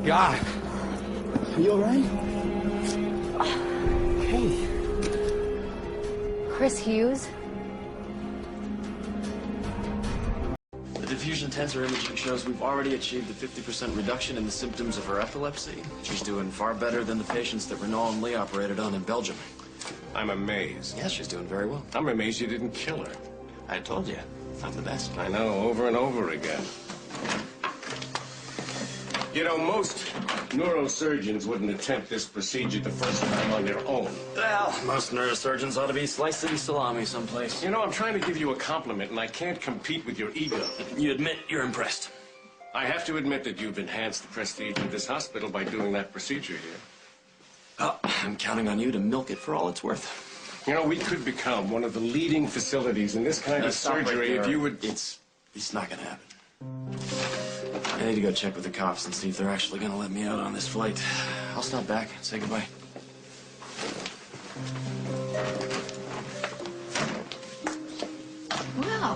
God. Are you all right? Hey. Chris Hughes? The diffusion tensor imaging shows we've already achieved a 50% reduction in the symptoms of her epilepsy. She's doing far better than the patients that Renault and Lee operated on in Belgium. I'm amazed. Yeah, she's doing very well. I'm amazed you didn't kill her. I told you, I'm the best. I know, over and over again. You know, most neurosurgeons wouldn't attempt this procedure the first time on their own. Well, most neurosurgeons ought to be slicing salami someplace. You know, I'm trying to give you a compliment, and I can't compete with your ego. You admit you're impressed. I have to admit that you've enhanced the prestige of this hospital by doing that procedure here. Oh, I'm counting on you to milk it for all it's worth. You know, we could become one of the leading facilities in this kind of surgery if you would... It's not gonna happen. I need to go check with the cops and see if they're actually gonna let me out on this flight. I'll stop back and say goodbye. Well,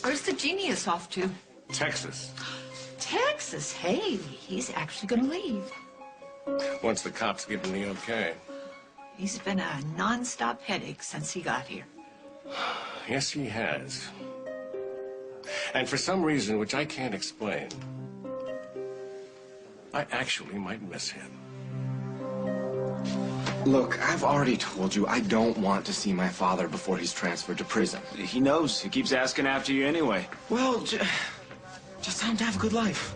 where's the genius off to? Texas. Texas? Hey, he's actually gonna leave. Once the cops give him the okay. He's been a non-stop headache since he got here. Yes, he has. And for some reason, which I can't explain, I actually might miss him. Look, I've already told you I don't want to see my father before he's transferred to prison. He knows. He keeps asking after you anyway. Well, just tell him to have a good life.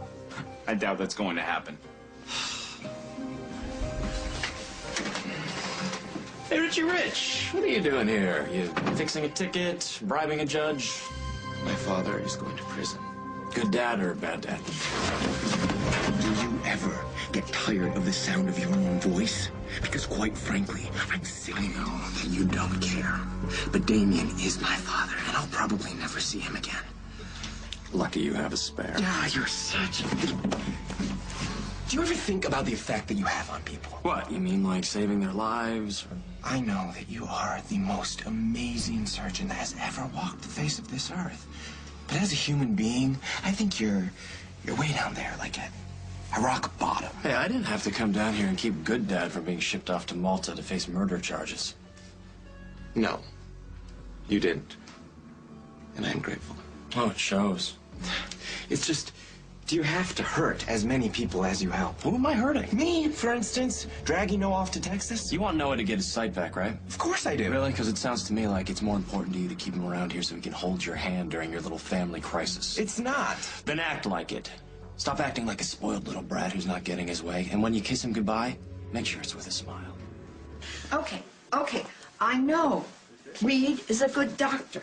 I doubt that's going to happen. Hey, Richie Rich, what are you doing here? You fixing a ticket, bribing a judge? My father is going to prison. Good dad or bad dad? Do you ever get tired of the sound of your own voice? Because quite frankly, I'm sick. I know that you don't care. But Damien is my father, and I'll probably never see him again. Lucky you have a spare. Ah, you're such a... Do you ever think about the effect that you have on people? What, you mean like saving their lives? I know that you are the most amazing surgeon that has ever walked the face of this earth. But as a human being, I think you're way down there, like at rock bottom. Hey, I didn't have to come down here and keep good dad from being shipped off to Malta to face murder charges. No, you didn't. And I'm grateful. Oh, it shows. It's just, do you have to hurt as many people as you help? Who am I hurting? Me, for instance, dragging Noah off to Texas? You want Noah to get his sight back, right? Of course I do. Really? Because it sounds to me like it's more important to you to keep him around here so he can hold your hand during your little family crisis. It's not. Then act like it. Stop acting like a spoiled little brat who's not getting his way. And when you kiss him goodbye, make sure it's with a smile. Okay, I know. Reid is a good doctor.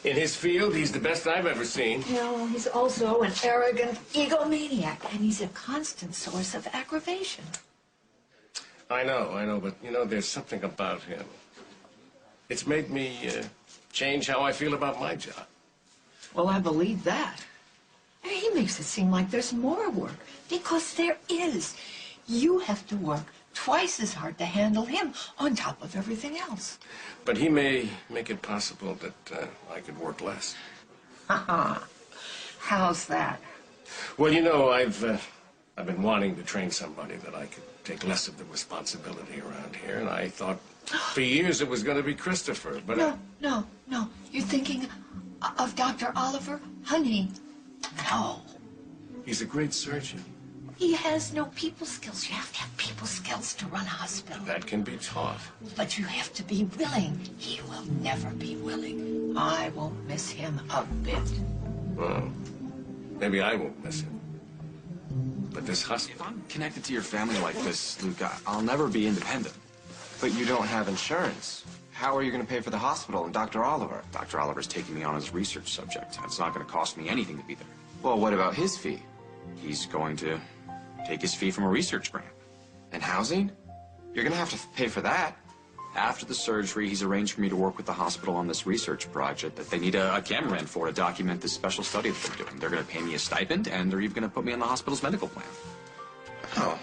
In his field, he's the best I've ever seen. You know, he's also an arrogant egomaniac, and he's a constant source of aggravation. I know, but, you know, there's something about him. It's made me change how I feel about my job. Well, I believe that. And he makes it seem like there's more work, because there is. You have to work twice as hard to handle him on top of everything else. But he may make it possible that I could work less. How's that? Well, you know, I've been wanting to train somebody that I could take less of the responsibility around here, and I thought for years it was going to be Christopher, but... No. You're thinking of Dr. Oliver? Honey, no. He's a great surgeon. He has no people skills. You have to have people skills to run a hospital. That can be taught. But you have to be willing. He will never be willing. I won't miss him a bit. Well, maybe I won't miss him. But this hospital... If I'm connected to your family like this, Luke, I'll never be independent. But you don't have insurance. How are you going to pay for the hospital and Dr. Oliver? Dr. Oliver's taking me on as research subject. It's not going to cost me anything to be there. Well, what about his fee? He's going to take his fee from a research grant. And housing? You're going to have to pay for that. After the surgery, he's arranged for me to work with the hospital on this research project that they need a cameraman for to document this special study that they're doing. They're going to pay me a stipend, and they're even going to put me on the hospital's medical plan. Oh.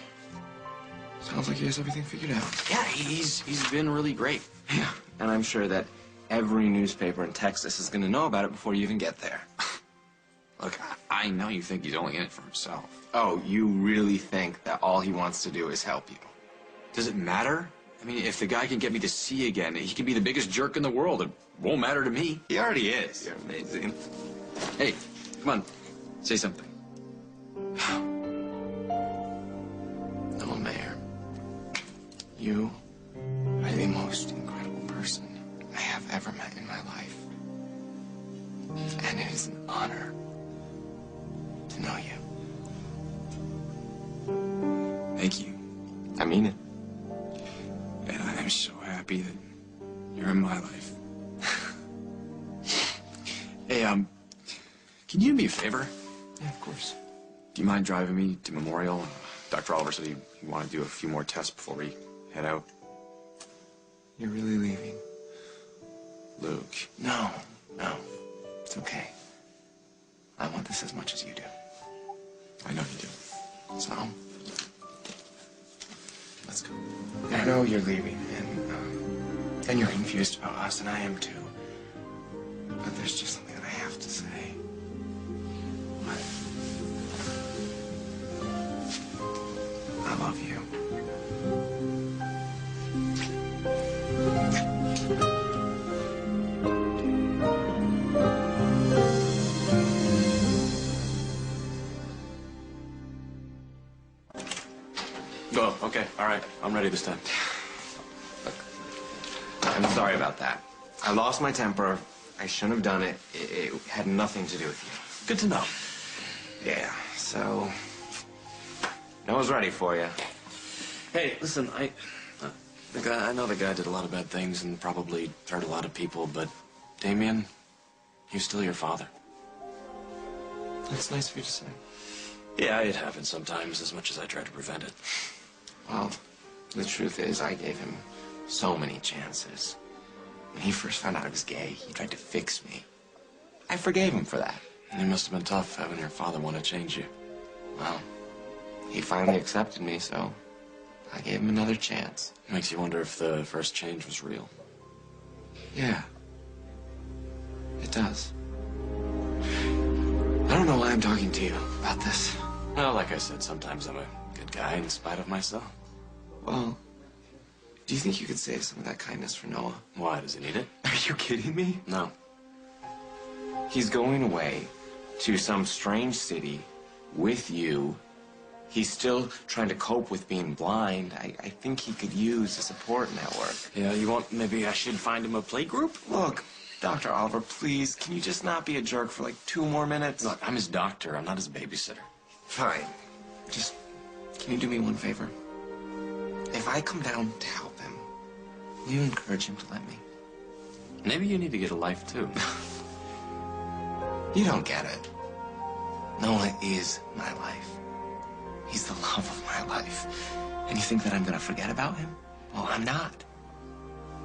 Sounds like he has everything figured out. Yeah, he's been really great. Yeah, and I'm sure that every newspaper in Texas is going to know about it before you even get there. Look, I know you think he's only in it for himself. Oh, you really think that all he wants to do is help you? Does it matter? I mean, if the guy can get me to see again, he can be the biggest jerk in the world. It won't matter to me. He already is. You're amazing. Hey, come on. Say something. Noah Mayer, you are the most incredible person I have ever met in my life. And it is an honor to know you. Thank you. I mean it. And I'm so happy that you're in my life. Hey, can you do me a favor? Yeah, of course. Do you mind driving me to Memorial? Dr. Oliver said he wanted to do a few more tests before we head out. You're really leaving? Luke. No. It's okay. I want this as much as you do. I know you do. So, let's go. I know you're leaving, and you're confused about us, and I am too. But there's just something that I have to say. What? I love you. Oh, okay, all right. I'm ready this time. Look, I'm sorry about that. I lost my temper. I shouldn't have done it. It had nothing to do with you. Good to know. Yeah, so... Noah's ready for you. Hey, listen, I know the guy did a lot of bad things and probably hurt a lot of people, but Damien, he was still your father. That's nice of you to say. Yeah, it happens sometimes, as much as I try to prevent it. Well, the truth is, I gave him so many chances. When he first found out I was gay, he tried to fix me. I forgave him for that. It must have been tough having your father want to change you. Well, he finally accepted me, so I gave him another chance. Makes you wonder if the first change was real. Yeah. It does. I don't know why I'm talking to you about this. Well, like I said, sometimes I'm a good guy in spite of myself. Well, do you think you could save some of that kindness for Noah? Why? Does he need it? Are you kidding me? No. He's going away to some strange city with you. He's still trying to cope with being blind. I think he could use a support network. Yeah, you want, maybe I should find him a play group? Look, Dr. Oliver, please, can you just not be a jerk for like 2 more minutes? Look, I'm his doctor. I'm not his babysitter. Fine. Just, can you do me one favor? If I come down to help him, will you encourage him to let me? Maybe you need to get a life, too. You don't get it. Noah is my life. He's the love of my life. And you think that I'm gonna forget about him? Well, I'm not.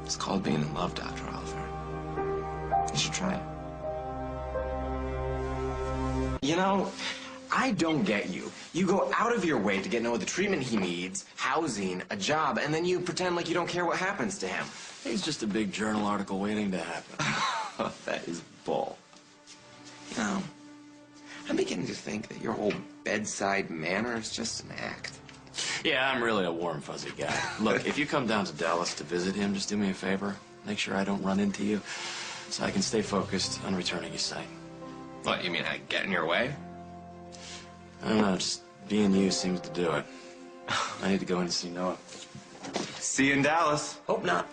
It's called being in love, Dr. Oliver. You should try it. You know, I don't get you. You go out of your way to get Noah the treatment he needs, housing, a job, and then you pretend like you don't care what happens to him. He's just a big journal article waiting to happen. That is bull. You know, I'm beginning to think that your whole bedside manner is just an act. Yeah, I'm really a warm, fuzzy guy. Look, if you come down to Dallas to visit him, just do me a favor. Make sure I don't run into you so I can stay focused on returning his sight. What, you mean I get in your way? I don't know, just being you seems to do it. I need to go in and see Noah. See you in Dallas. Hope not.